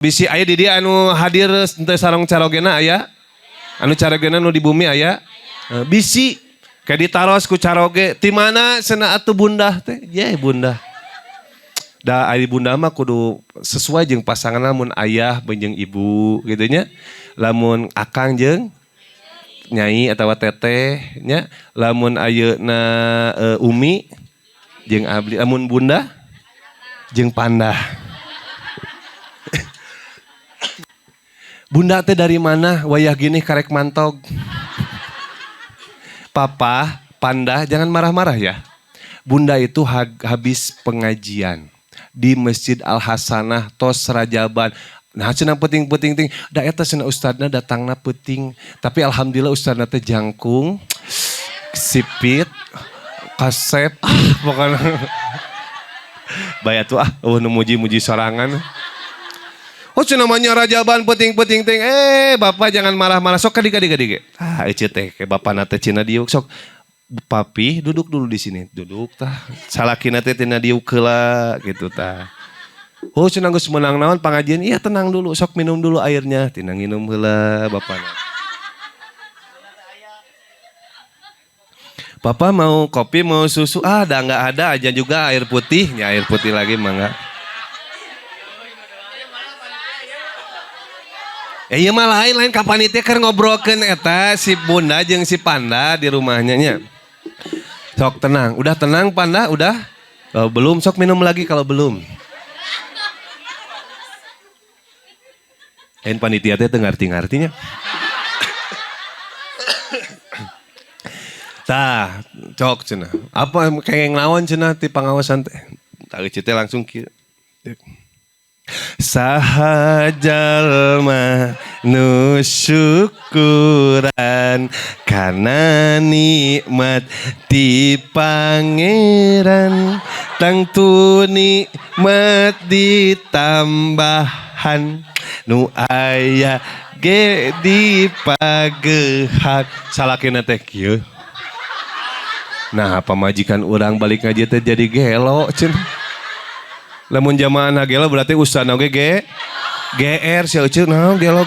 Bisi aya di dia anu hadir teu sareng carogena aya. Anu carogena nu di bumi aya. Bisi kayak ditaros ku caroge. Ti mana cenah atuh bunda teh? Ye bunda. Da ari bunda mah kudu sesuai jeung pasangan lamun ayah jeung ibu gitu nya. Lamun akang jeung nyai atawa teteh nya. Lamun ayeuna umi jeung abdi. Lamun bunda jeung panda. Bunda teh dari mana? Wayah gini karek mantog. Papa, panda jangan marah-marah ya. Bunda itu habis pengajian di Masjid Al-Hasanah tos Rajaban. Nah cenah peting-peting da eta cenah ustadna datangna peting, tapi alhamdulillah ustadna teh jangkung, sipit, kasep, pokoknya bayat tuh nu muji-muji sorangan. Oh namanya Rajaban peting-peting bapak jangan marah-marah sok kadik. Ece teh ke bapak nate cina diuk sok papi duduk dulu di sini duduk tah salakina teh tina diuk heula gitu tah. Oh cenah geus meunang naon pangajian iya tenang dulu sok minum dulu airnya tina nginum heula bapana. Papa mau kopi mau susu ada enggak ada aja juga air putihnya air putih lagi mangga. Iya mah lain kapan itu keur ngobrolkeun eta si bunda jeung si panda di rumahnya nya. Sok tenang, udah tenang panda udah? Oh, belum sok minum lagi kalau belum. Lain panitia teh teu ngarti-ngartinya. Tah, cok cenah. Apa kengeng naon cenah ti pangawasan teh? Tah teh langsung kieu. Saha jalma nu syukuran kana nikmat ti pangeran tangtu nikmat ditambahan nu aya ge di pagehan salakina teh kieu. Nah pamajikan urang balik ngaji teh jadi gelo cenah. Lamun jamaah gelo berarti ustadna oge GR sia euceuk naon gelo.